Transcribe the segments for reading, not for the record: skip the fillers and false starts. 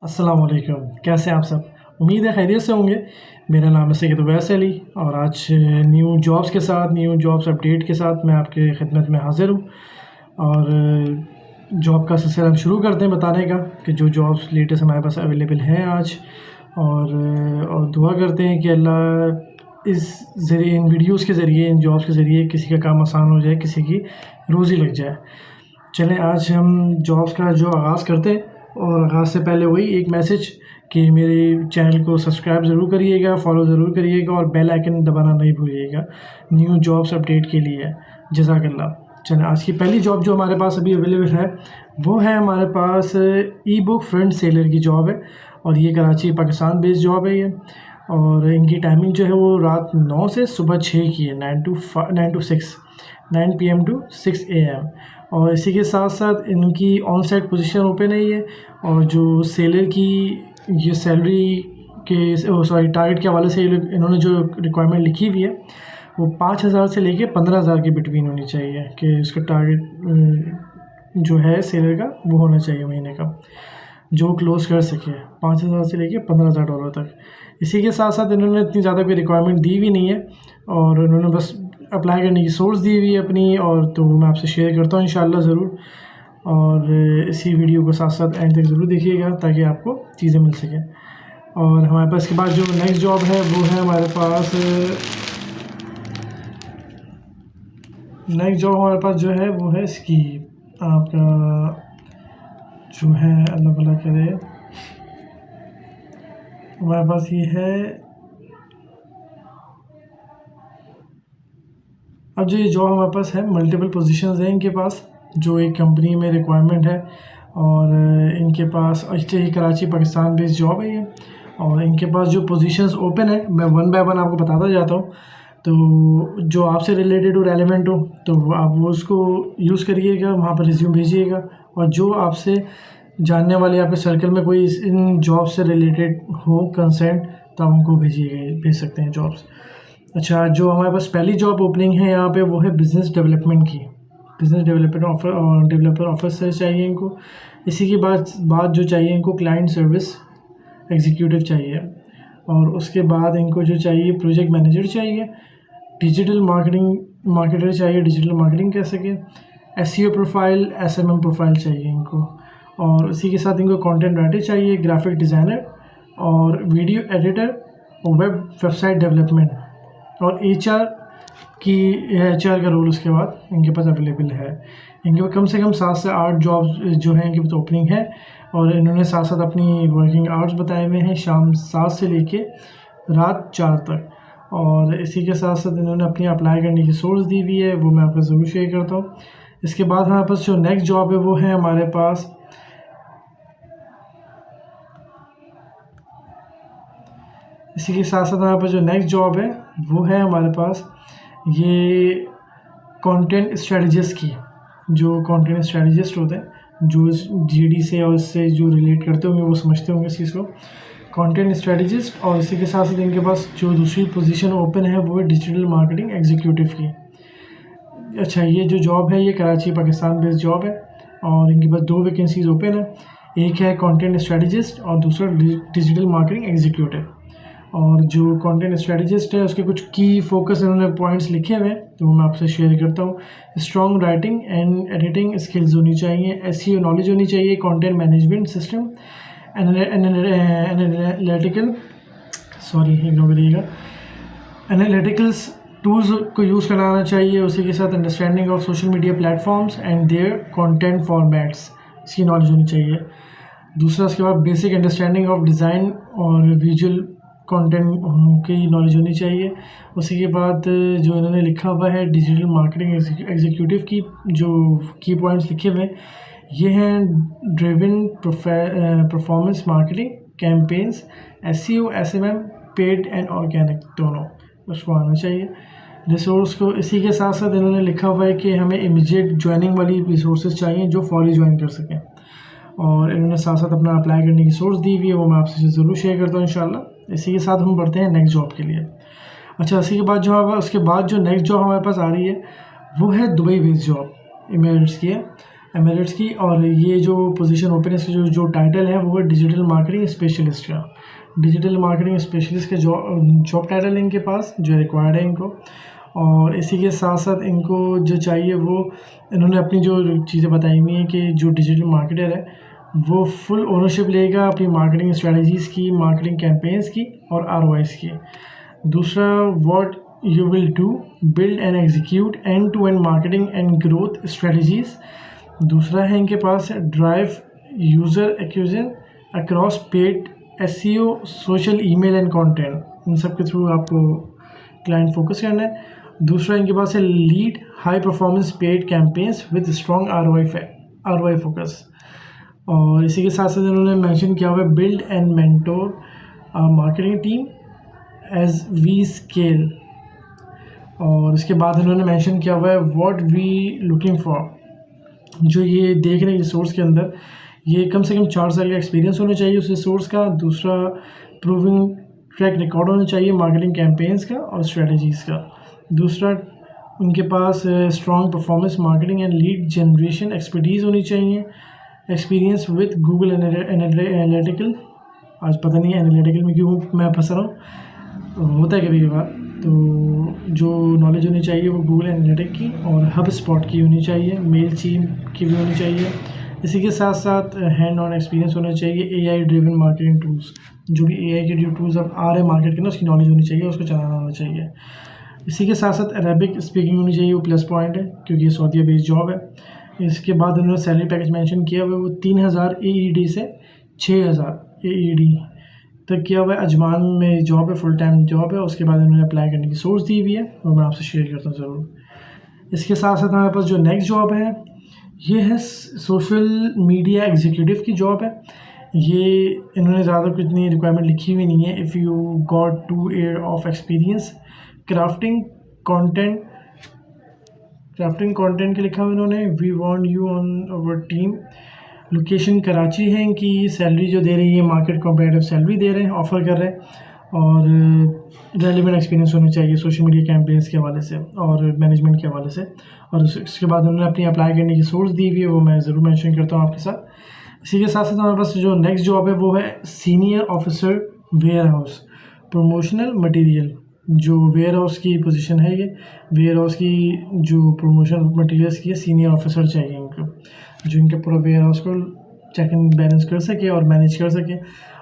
अस्सलाम वालेकुम, कैसे हैं आप सब? उम्मीद है खैरियत से होंगे। मेरा नाम है सैयद उवैस अली और आज न्यू जॉब्स के साथ, न्यू जॉब्स अपडेट के साथ मैं आपके खिदमत में हाज़िर हूँ। और जॉब का सिलसिला हम शुरू करते हैं बताने का कि जो जॉब्स लेटेस्ट हमारे पास अवेलेबल हैं आज। और दुआ करते हैं कि अल्लाह इस ज़रिए, इन वीडियोज़ के ज़रिए, इन जॉब्स के ज़रिए किसी का काम आसान हो जाए, किसी की रोज़ी लग जाए। चलें आज हम जॉब्स का जो आगाज़ करते हैं, और आगाज़ से पहले वही एक मैसेज कि मेरे चैनल को सब्सक्राइब ज़रूर करिएगा, फॉलो ज़रूर करिएगा और बेल आइकन दबाना नहीं भूलिएगा न्यू जॉब्स अपडेट के लिए। जज़ाकल्लाह। चलें आज की पहली जॉब जो हमारे पास अभी अवेलेबल है वो है हमारे पास ई बुक फ्रंट सेलर की जॉब है। और ये कराची पाकिस्तान बेस्ड जॉब है ये। और इनकी टाइमिंग जो है वो रात 9 से सुबह 6 की है, 9 PM टू 6 AM। और इसी के साथ साथ इनकी ऑन साइट पोजीशन ओपन है ये। और जो सेलर की ये सैलरी के टारगेट के हवाले से इन्होंने जो रिक्वायरमेंट लिखी हुई है वो 5,000 से लेके 15,000 के बिटवीन होनी चाहिए कि उसका टारगेट जो है सेलर का वो होना चाहिए महीने का, जो क्लोज़ कर सके 5,000 से लेके $15,000 तक। इसी के साथ साथ इन्होंने इतनी ज़्यादा कोई रिक्वायरमेंट दी भी नहीं है और उन्होंने बस अप्लाई करने की सोर्स दी हुई है अपनी, और तो मैं आपसे शेयर करता हूँ इंशाल्लाह ज़रूर। और इसी वीडियो को साथ साथ एंड तक ज़रूर देखिएगा ताकि आपको चीज़ें मिल सकें। और हमारे पास इसके बाद जो नेक्स्ट जॉब है वो है हमारे पास जो है वो है इसकी आपका जो है अल्लाह भला करे, हमारे पास ये है। अब जो ये जॉब हमारे पास है मल्टीपल पोजीशंस हैं इनके पास, जो एक कंपनी में रिक्वायरमेंट है। और इनके पास ही कराची पाकिस्तान बेस्ड जॉब है ये। और इनके पास जो पोजीशंस ओपन है मैं वन बाय वन आपको बताता जाता हूँ, तो जो आपसे रिलेटेड हो, रेलेवेंट हो, तो आप वो उसको यूज़ करिएगा, वहाँ पर रिज्यूम भेजिएगा। और जो आपसे जानने वाले आपके सर्कल में कोई इन जॉब से रिलेटेड हो कंसर्न, तो आप उनको भेज सकते हैं जॉब्स। अच्छा, जो हमारे पास पहली जॉब ओपनिंग है यहाँ पे वो है बिज़नेस डेवलपमेंट की। बिज़नेस डेवलपर ऑफिसर चाहिए इनको। इसी के बाद जो चाहिए इनको क्लाइंट सर्विस एग्जीक्यूटिव चाहिए। और उसके बाद इनको जो चाहिए प्रोजेक्ट मैनेजर चाहिए, डिजिटल मार्केटर चाहिए, डिजिटल मार्केटिंग कर सके, SEO प्रोफाइल, SMM प्रोफाइल चाहिए इनको। और इसी के साथ इनको कंटेंट राइटर चाहिए, ग्राफिक डिज़ाइनर और वीडियो एडिटर और वेबसाइट डेवलपमेंट। और HR का रोल उसके बाद इनके पास अवेलेबल है। इनके पास कम से कम 7 से 8 जॉब्स जो हैं इनके पास ओपनिंग है। और इन्होंने साथ साथ अपनी वर्किंग आवर्स बताए हुए हैं, शाम 7 से लेके रात 4 तक। और इसी के साथ साथ इन्होंने अपनी अप्लाई करने की सोर्स दी हुई है, वो मैं आपको ज़रूर शेयर करता हूँ। इसके बाद हमारे पास जो नेक्स्ट जॉब है वो है हमारे पास इसी के साथ साथ हमारे पास जो नेक्स्ट जॉब है वो है हमारे पास ये कंटेंट स्ट्रेटजिस्ट की। जो कंटेंट स्ट्रेटजिस्ट होते हैं, जो GD से और इससे जो रिलेट करते होंगे वो समझते होंगे इस चीज़ को, कंटेंट स्ट्रेटजिस्ट। और इसी के साथ साथ इनके पास जो दूसरी पोजीशन ओपन है वो है डिजिटल मार्केटिंग एग्जीक्यूटिव की। अच्छा, ये जो जॉब है ये कराची पाकिस्तान बेस्ड जॉब है। और इनके पास 2 वैकेंसीज ओपन है, एक है कंटेंट स्ट्रेटजिस्ट और दूसरा डिजिटल मार्केटिंग एग्जीक्यूटिव। और जो कंटेंट स्ट्रेटजिस्ट है उसके कुछ की फोकस इन्होंने पॉइंट्स लिखे हुए हैं, तो वो मैं आपसे शेयर करता हूँ। Strong writing and editing skills होनी चाहिए, SEO नॉलेज होनी चाहिए, कंटेंट मैनेजमेंट सिस्टम, एनालिटिकल्स टूल्स को यूज़ करना आना चाहिए। उसी के साथ understanding of social media platforms and their content formats, इसकी नॉलेज होनी चाहिए। दूसरा उसके बाद बेसिक अंडरस्टैंडिंग ऑफ डिज़ाइन और विजुअल कंटेंट की नॉलेज होनी चाहिए। उसी के बाद जो इन्होंने लिखा हुआ है डिजिटल मार्केटिंग एग्जीक्यूटिव की जो की पॉइंट्स लिखे हुए हैं ये हैं driven performance marketing campaigns, SEO, SMM, paid and organic दोनों उसको आना चाहिए रिसोर्स को। इसी के साथ साथ इन्होंने लिखा हुआ है कि हमें इमीडिएट ज्वाइनिंग वाली रिसोर्सेज चाहिए जो फौरी ज्वाइन कर सकें। और इन्होंने साथ साथ अपना अप्लाई करने की सोर्स दी हुई है, वो मैं आपसे ज़रूर शेयर करता हूँ इंशाल्लाह। इसी के साथ हम बढ़ते हैं नेक्स्ट जॉब के लिए। अच्छा, इसी के बाद उसके बाद जो नेक्स्ट जॉब हमारे पास आ रही है वो है दुबई बेस्ड जॉब, एमिरेट्स की है। एमिरेट्स की। और ये जो पोजीशन ओपन है इसकी जो टाइटल है वो है डिजिटल मार्केटिंग स्पेशलिस्ट का। डिजिटल मार्केटिंग स्पेशलिस्ट के जॉब टाइटल है इनके पास जो रिक्वायर्ड है इनको। और इसी के साथ साथ इनको जो चाहिए वो इन्होंने अपनी जो चीज़ें बताई हुई हैं कि जो डिजिटल मार्केटर है वो फुल ओनरशिप लेगा अपनी मार्केटिंग स्ट्रेटजीज़ की, मार्केटिंग कैंपेन्स की और ROIs की। दूसरा, what you will do, build and execute end to end marketing and growth strategies. दूसरा है इनके पास drive user acquisition across paid SEO, social, email and content. इन सब के थ्रू आपको क्लाइंट फोकस करना है। दूसरा इनके पास है lead high performance paid campaigns with strong ROI focus. और इसी के साथ साथ इन्होंने मेंशन किया हुआ है build and mentor marketing team as we scale. और इसके बाद इन्होंने मेंशन किया हुआ है व्हाट वी लुकिंग फॉर। जो ये देख रहे हैं रिसोर्स के अंदर ये कम से कम 4 साल का एक्सपीरियंस होना चाहिए उस रिसोर्स का। दूसरा, प्रूविंग ट्रैक रिकॉर्ड होना चाहिए मार्केटिंग कैंपेन्स का और स्ट्रेटजीज़ का। दूसरा, उनके पास strong performance marketing and lead generation expertise होनी चाहिए। एक्सपीरियंस विद गूगल एनालिटिकल, आज पता नहीं एनालिटिकल में क्यों मैं फंस रहा हूँ, होता है कभी कभार। तो जो नॉलेज होनी चाहिए वो गूगल एनालिटिक की और हब स्पॉट की होनी चाहिए, मेल चीम की भी होनी चाहिए। इसी के साथ साथ हैंड ऑन एक्सपीरियंस होना चाहिए। AI ड्रिवन मार्केटिंग टूल्स, जो भी AI के जो टूल्स अब आ रहे हैं मार्केट के ना उसकी नॉलेज होनी चाहिए, उसको चलाना आना चाहिए। इसी के साथ साथ अरेबिक स्पीकिंग होनी चाहिए, वो प्लस पॉइंट है क्योंकि ये सऊदीया बेस्ड जॉब है। इसके बाद उन्होंने सैलरी पैकेज मेंशन किया हुआ है वो 3000 AED से 6000 AED तक किया हुआ है। अजमान में जॉब है, फुल टाइम जॉब है। उसके बाद उन्होंने अप्लाई करने की सोर्स दी हुई है, वो मैं आपसे शेयर करता हूँ ज़रूर। इसके साथ साथ हमारे पास जो नेक्स्ट जॉब है ये है सोशल मीडिया एग्जीक्यूटिव की जॉब है। ये इन्होंने ज़्यादा कुछ नहीं रिक्वायरमेंट लिखी हुई नहीं है। If you got 2 year of experience crafting content के लिखा हुआ इन्होंने। We want you on our team. Location Karachi है इनकी। सैलरी जो दे रही है मार्केट कॉम्पेटिटिव सैलरी दे रहे हैं, ऑफ़र कर रहे हैं। और रेलिवेंट एक्सपीरियंस होना चाहिए सोशल मीडिया कैंपेन्स के हवाले से और मैनेजमेंट के हवाले से। और उसके बाद उन्होंने अपनी अप्लाई करने की सोर्स दी हुई है, वो मैं ज़रूर मेंशन करता हूँ आपके साथ। इसी के साथ साथ हमारे पास जो नेक्स्ट जॉब है वो है senior officer warehouse promotional material. जो वेयर हाउस की पोजीशन है ये वेयर हाउस की जो प्रमोशन मटेरियल्स की है, सीनियर ऑफिसर चाहिए इनको जो इनके पूरा वेयर हाउस को चेक एंड बैलेंस कर सके और मैनेज कर सके।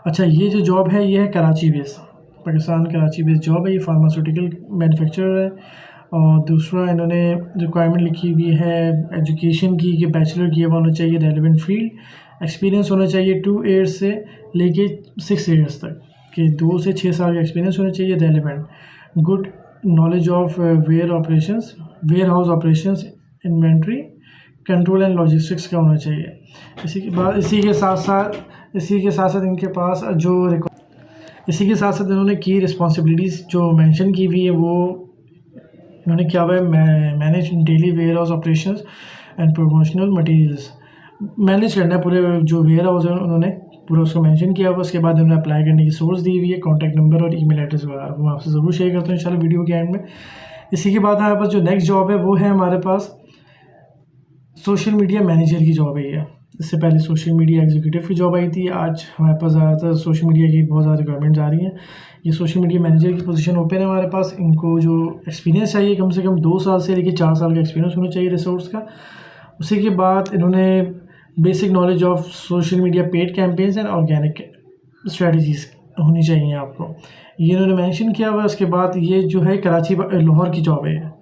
अच्छा, ये जो जॉब है ये है Karachi based, Pakistan Karachi based job है। ये फार्मास्यूटिकल मैन्युफैक्चरर है। और दूसरा इन्होंने रिक्वायरमेंट लिखी हुई है एजुकेशन की कि बैचलर किया हुआ होना चाहिए, रेलिवेंट फील्ड एक्सपीरियंस होना चाहिए 2 ईयर्स से लेके 6 ईयर्स तक कि 2 से 6 साल का एक्सपीरियंस होना चाहिए relevant. Good knowledge of warehouse operations, inventory control and logistics का होना चाहिए। इसी के साथ साथ इन्होंने की रिस्पॉन्सिबिलिटीज़ जो मेंशन की हुई है वो इन्होंने क्या हुआ है manage daily ware house operations and promotional materials. Manage करना है पूरे जो वेयर हाउस है, उन्होंने पूरा उसको मेंशन किया हुआ। उसके बाद उन्होंने अप्लाई करने की सोर्स दी हुई है, कॉन्टैक्ट नंबर और ईमेल एड्रेस वगैरह मैं आपसे ज़रूर शेयर करता हूँ इंशाल्लाह वीडियो के एंड में। इसी के बाद हमारे पास जो नेक्स्ट जॉब है वो है हमारे पास सोशल मीडिया मैनेजर की जॉब है ये। इससे पहले सोशल मीडिया एग्जीक्यूटिव की जॉब आई थी। आज हमारे पास ज़्यादातर सोशल मीडिया की बहुत ज़्यादा रिक्वायरमेंट्स आ रही हैं। ये सोशल मीडिया मैनेजर की पोजीशन ओपन है हमारे पास। इनको जो एक्सपीरियंस चाहिए कम से कम 2 साल से लेकर 4 साल का एक्सपीरियंस होना चाहिए रिसोर्स का। उसी के बाद इन्होंने basic knowledge of social media paid campaigns and organic strategies होनी चाहिए आपको, ये इन्होंने मेंशन किया हुआ है। उसके बाद ये जो है कराची लाहौर की जॉब है,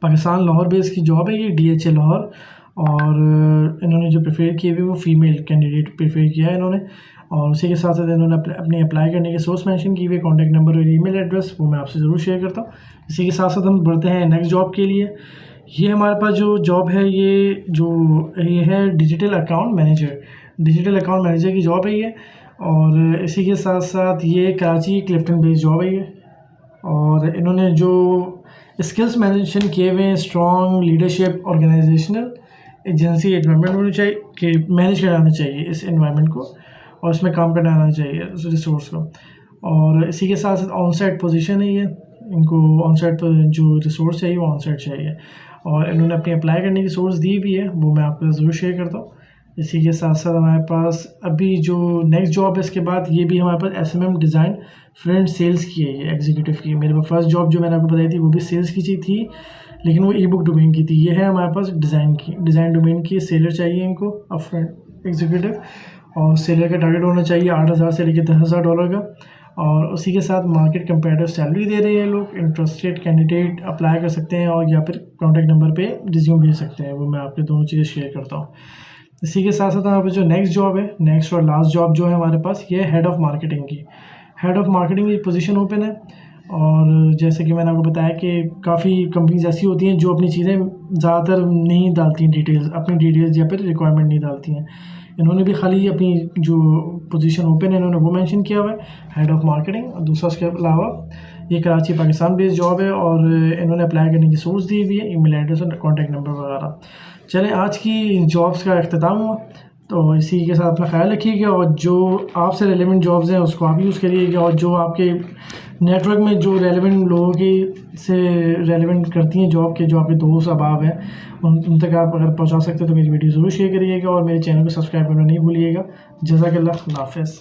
पाकिस्तान लाहौर बेस की जॉब है ये, DHA लाहौर। और इन्होंने जो प्रेफर किए हुए वो फीमेल कैंडिडेट प्रेफर किया है इन्होंने। और उसी के साथ साथ इन्होंने अपनी अप्लाई करने के सोर्स मेंशन किए हुए, कॉन्टैक्ट नंबर और ईमेल एड्रेस वो मैं आपसे ज़रूर शेयर करता हूँ। इसी के साथ साथ हम बढ़ते हैं नेक्स्ट जॉब के लिए। ये हमारे पास जो जॉब है ये है डिजिटल अकाउंट मैनेजर की जॉब है ये। और इसी के साथ साथ ये कराची क्लिफ्टन बेस्ड जॉब है ये। और इन्होंने जो स्किल्स मेंशन किए हुए हैं, strong leadership, organisational agency environment होनी चाहिए कि मैनेज करना आना चाहिए इस एनवायरनमेंट को और इसमें काम करना आना चाहिए रिसोर्स को। और इसी के साथ साथ ऑन साइट पोजीशन है ये, इनको ऑन साइट पर जो रिसोर्स चाहिए वो ऑन साइट चाहिए, और इन्होंने अपनी अप्लाई करने की सोर्स दी भी है, वो मैं आपको ज़रूर शेयर करता हूँ। इसी के साथ साथ हमारे पास अभी जो नेक्स्ट जॉब है इसके बाद ये भी हमारे पास SMM डिज़ाइन फ्रंट सेल्स की है, ये एग्जीक्यूटिव की। मेरे पास फर्स्ट जॉब जो मैंने आपको बताई थी वो भी सेल्स की थी, लेकिन वो ई-बुक डोमेन की थी। ये है हमारे पास डिज़ाइन डोमेन की। सेलर चाहिए इनको अब फ्रंट एग्जीक्यूटिव, और सेलर का टारगेट होना चाहिए 8,000 से लेकर $10,000 का, और उसी के साथ मार्केट कंपेरेटिव सैलरी दे रहे हैं लोग। इंटरेस्टेड कैंडिडेट अप्लाई कर सकते हैं, और या फिर कॉन्टैक्ट नंबर पे रिज्यूम भेज सकते हैं। वो मैं आपके दोनों चीज़ें शेयर करता हूँ। इसी के साथ साथ हमारे पास जो नेक्स्ट जॉब है, नेक्स्ट और लास्ट जॉब जो है हमारे पास, ये है हेड ऑफ़ मार्केटिंग की। हेड ऑफ़ मार्केटिंग की पोजीशन ओपन है, और जैसे कि मैंने आपको बताया कि काफ़ी कंपनीज ऐसी होती हैं जो अपनी चीज़ें ज़्यादातर नहीं डालती हैं, अपनी डिटेल्स या फिर रिक्वायरमेंट नहीं डालती हैं। इन्होंने भी खाली अपनी जो पोजीशन ओपन है इन्होंने वो मेंशन किया हुआ है, हेड ऑफ़ मार्केटिंग। और दूसरा उसके अलावा ये कराची पाकिस्तान बेस्ड जॉब है, और इन्होंने अप्लाई करने की सोर्स दी हुई है, ईमेल एड्रेस और कॉन्टैक्ट नंबर वगैरह। चलें, आज की जॉब्स का अख्ताम हुआ, तो इसी के साथ अपना ख्याल रखिएगा, और जो आपसे रेलेवेंट जॉब्स हैं उसको आप यूज़ करिएगा, और जो आपके नेटवर्क में जो रेलेवेंट लोगों की से रेलेवेंट करती हैं जॉब के, जो आपके दोस्त अहबाब हैं, उन तक आप अगर पहुंचा सकते हैं तो मेरी वीडियो ज़रूर शेयर करिएगा, और मेरे चैनल को सब्सक्राइब करना नहीं भूलिएगा। जज़ाकल्लाह, अल्लाह हाफ़िज़।